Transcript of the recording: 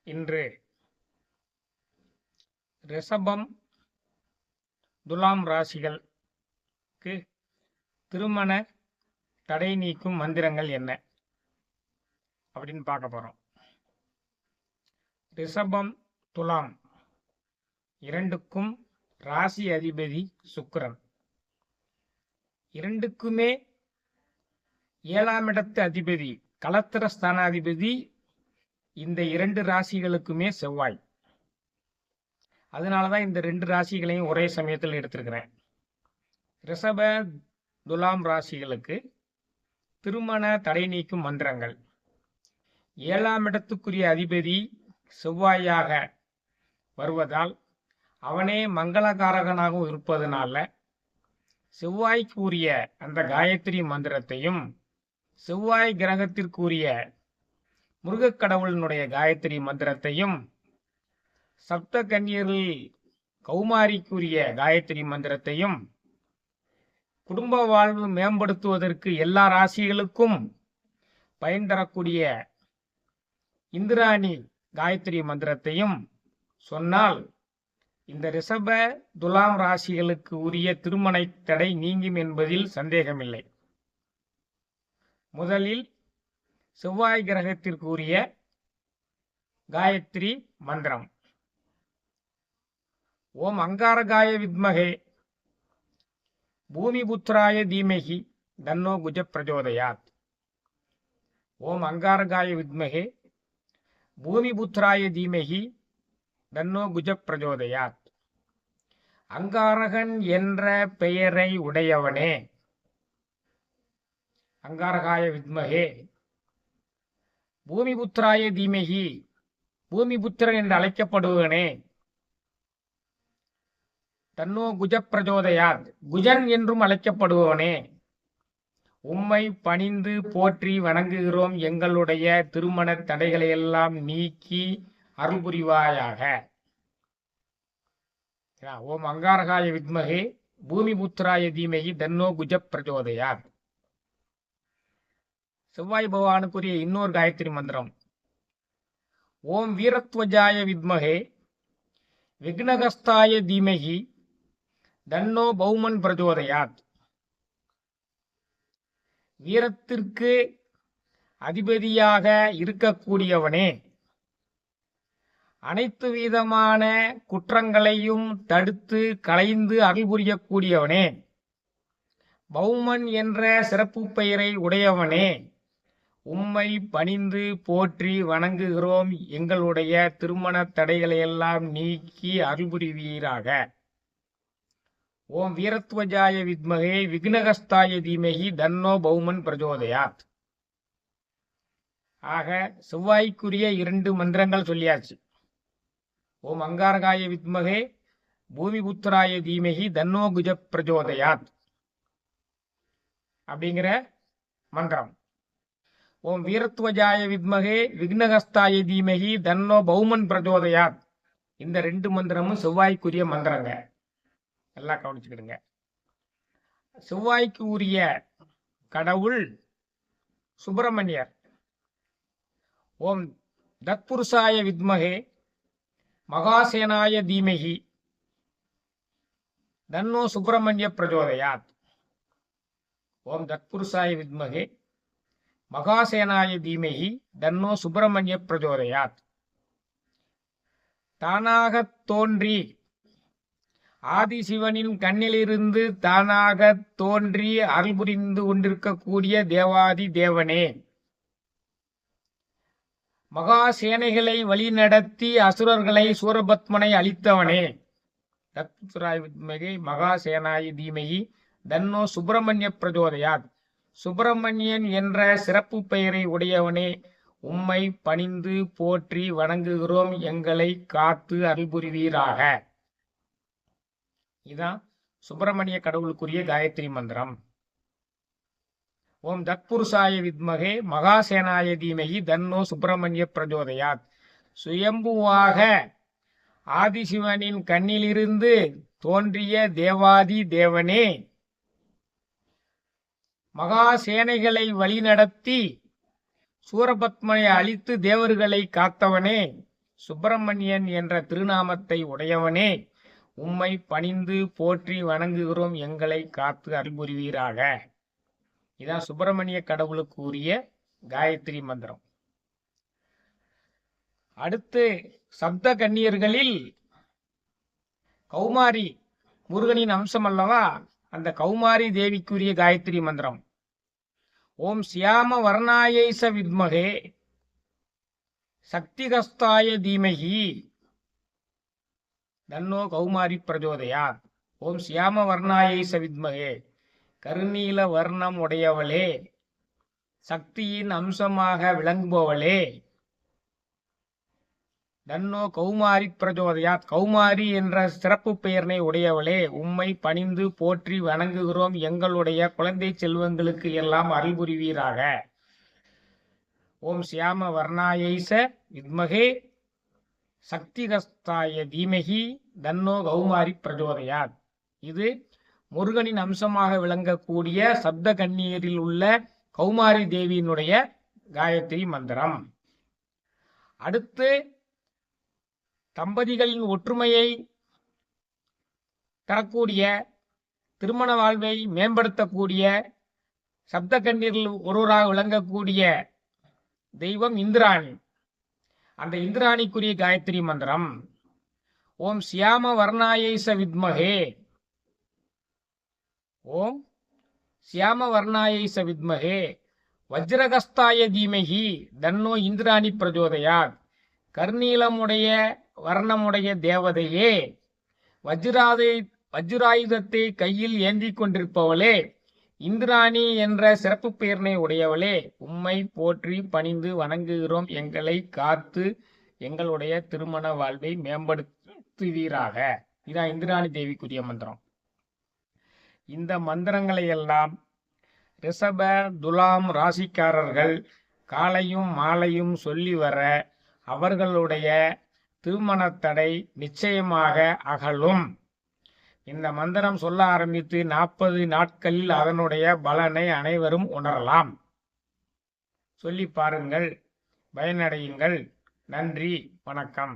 இன்று ரிஷபம் துலாம் ராசிகளுக்கு திருமண தடை நீக்கும் மந்திரங்கள் என்ன அப்படின்னு பார்க்க போறோம். ரிஷபம் துலாம் இரண்டுக்கும் ராசி அதிபதி சுக்கிரன், இரண்டுக்குமே 7ஆம் இடத்து அதிபதி களத்திர ஸ்தானாதிபதி இந்த இரண்டு ராசிகளுக்குமே செவ்வாய். அதனாலதான் இந்த ரெண்டு ராசிகளையும் ஒரே சமயத்தில் எடுத்திருக்கிறேன். ரிஷப துலாம் ராசிகளுக்கு திருமண தடை நீக்கும் மந்திரங்கள். 7ஆம் இடத்துக்குரிய அதிபதி செவ்வாயாக வருவதால் அவனே மங்களகாரகனாகவும் இருப்பதனால செவ்வாய்க்குரிய அந்த காயத்ரி மந்திரத்தையும் செவ்வாய் கிரகத்திற்குரிய முருகக்கடவுளினுடைய காயத்ரி மந்திரத்தையும் சப்த கன்னியர்கள் கௌமாரிக்குரிய காயத்ரி மந்திரத்தையும் குடும்ப வாழ்வு மேம்படுத்துவதற்கு எல்லா ராசிகளுக்கும் பயன் தரக்கூடிய இந்திராணி காயத்ரி மந்திரத்தையும் சொன்னால் இந்த ரிஷப துலாம் ராசிகளுக்கு உரிய திருமண தடை நீங்கும் என்பதில் சந்தேகமில்லை. முதலில் செவ்வாய் கிரகத்திற்குரிய காயத்ரி மந்திரம். ஓம் அங்காரகாய வித்மகே பூமிபுத்திராய தீமகி தன்னோ குஜ பிரஜோதயாத். ஓம் அங்காரகாய வித்மகே பூமிபுத்திராய தீமகி தன்னோ குஜ பிரஜோதயாத். அங்காரகன் என்ற பெயரை உடையவனே, அங்காரகாய வித்மகே பூமிபுத்திராய தீமகி பூமிபுத்திரன் என்று அழைக்கப்படுவனே, தன்னோ குஜ பிரஜோதயாத் குஜன் என்றும் அழைக்கப்படுபவனே, உம்மை பணிந்து போற்றி வணங்குகிறோம், எங்களுடைய திருமண தடைகளை எல்லாம் நீக்கி அருள் புரிவாயாக. ஓம் அங்காரகாய வித்மகே பூமிபுத்திராய தீமகி தன்னோ குஜ பிரஜோதயாத். செவ்வாய் பகவானுக்குரிய இன்னொரு காயத்ரி மந்திரம். ஓம் வீரத்வஜாய வித்மகே விக்னகஸ்தாய தீமகி தன்னோ பௌமன் பிரஜோதயாத். வீரத்திற்கு அதிபதியாக இருக்கக்கூடியவனே, அனைத்து விதமான குற்றங்களையும் தடுத்து களைந்து அருள் புரியக்கூடியவனே, பௌமன் என்ற சிறப்பு பெயரை உடையவனே, உம்மை பணிந்து போற்றி வணங்குகிறோம், எங்களுடைய திருமண தடைகளை எல்லாம் நீக்கி அருள் புரிவீராக. ஓம் வீரத்வஜாய வித்மகே விக்னகஸ்தாய தீமகி தன்னோ பௌமன் பிரஜோதயாத். ஆக செவ்வாய்க்குரிய 2 மந்திரங்கள் சொல்லியாச்சு. ஓம் அங்காரகாய வித்மகே பூமிபுத்திராய தீமகி தன்னோ குஜ பிரஜோதயாத் அப்படிங்கிற மந்திரம். ஓம் வீரத்வஜாய வித்மகே விக்னகஸ்தாய தீமகி தன்னோ பௌமன் பிரஜோதயாத். இந்த 2 மந்திரமும் செவ்வாய்க்குரிய மந்திரங்க. எல்லாம் கவனிச்சுக்கிடுங்க. செவ்வாய்க்கு உரிய கடவுள் சுப்பிரமணியர். ஓம் தத்புருஷாய வித்மகே மகாசேனாய தீமகி தன்னோ சுப்பிரமணிய பிரஜோதயாத். ஓம் தத்புருஷாய வித்மகே மகாசேனாய தீமகி தன்னோ சுப்பிரமணிய பிரஜோதயாத். தானாக தோன்றி ஆதிசிவனின் கண்ணிலிருந்து தானாக தோன்றி அருள் புரிந்து கொண்டிருக்கக்கூடிய தேவாதி தேவனே, மகாசேனைகளை வழிநடத்தி அசுரர்களை சூரபத்மனை அழித்தவனே, தத்புருஷாய வித்மகே மகாசேனாய தீமகி தன்னோ சுப்பிரமணிய பிரஜோதயாத். சுப்பிரமணியன் என்ற சிறப்பு பெயரை உடையவனே, உம்மை பணிந்து போற்றி வணங்குகிறோம், எங்களை காத்து அருள் புரிவீராக. இதுதான் சுப்பிரமணிய கடவுளுக்குரிய காயத்ரி மந்திரம். ஓம் தத்புருஷாய வித்மகே மகாசேனாய தீமகி தன்னோ சுப்பிரமணிய பிரஜோதயாத். சுயம்புவாக ஆதிசிவனின் கண்ணிலிருந்து தோன்றிய தேவாதி தேவனே, மகாசேனைகளை வழிநடத்தி சூரபத்மனை அழித்து தேவர்களை காத்தவனே, சுப்பிரமணியன் என்ற திருநாமத்தை உடையவனே, உம்மை பணிந்து போற்றி வணங்குகிறோம், எங்களை காத்து அருள்புரிவீராக. இதான் சுப்பிரமணிய கடவுளுக்கு உரிய காயத்ரி மந்திரம். அடுத்து சப்த கன்னியர்களில் கௌமாரி முருகனின் அம்சம் அல்லவா, அந்த கௌமாரி தேவிக்குரிய காயத்ரி மந்திரம். ஓம் சியாம வர்ணாயை ச வித்மகே சக்திகஸ்தாய தீமகி தன்னோ கௌமாரி பிரஜோதயாத். ஓம் சியாம வர்ணாயை ச வித்மகே, கருநீல வர்ணம் உடையவளே, சக்தியின் அம்சமாக விளங்குபவளே, தன்னோ கௌமாரி பிரஜோதயாத், கௌமாரி என்ற சிறப்பு பெயர்னை உடையவளே, உம்மை பணிந்து போற்றி வணங்குகிறோம், எங்களுடைய குழந்தை செல்வங்களுக்கு எல்லாம் அருள் புரிவீராக. ஓம் சியாம வர்ணாயை ச வித்மகே சக்திகஸ்தாய தீமகி தன்னோ கௌமாரி பிரஜோதயாத். இது முருகனின் அம்சமாக விளங்கக்கூடிய சப்த கன்னியரில் உள்ள கௌமாரி தேவியினுடைய காயத்ரி மந்திரம். அடுத்து தம்பதிகளின் ஒற்றுமையை தரக்கூடிய, திருமண வாழ்வை மேம்படுத்தக்கூடிய, சப்த கன்னியரில் ஒருவராக விளங்கக்கூடிய தெய்வம் இந்திராணி. அந்த இந்திராணிக்குரிய காயத்ரி மந்திரம் ஓம் சியாம வர்ணாயை ச வித்மகே, ஓம் சியாம வர்ணாயை ச வித்மகே வஜ்ரகஸ்தாய தீமகி தன்னோ இந்திராணி பிரஜோதயாத். கர்நீலமுடைய வர்ணமுடைய தேவதையே, வஜ்ராயுதத்தை கையில் ஏந்தி கொண்டிருப்பவளே, இந்திராணி என்ற சிறப்பு பெயர்னை உடையவளே, உம்மை போற்றி பணிந்து வணங்குகிறோம், எங்களை காத்து எங்களுடைய திருமண வாழ்வை மேம்படுத்துவீராக. இதான் இந்திராணி தேவிக்குரிய மந்திரம். இந்த மந்திரங்களை எல்லாம் ரிஷப துலாம் ராசிக்காரர்கள் காலையும் மாலையும் சொல்லி வர அவர்களுடைய திருமண தடை நிச்சயமாக அகலும். இந்த மந்திரம் சொல்ல ஆரம்பித்து 40 நாட்களில் அதனுடைய பலனை அனைவரும் உணரலாம். சொல்லி பாருங்கள், பயனடையுங்கள். நன்றி, வணக்கம்.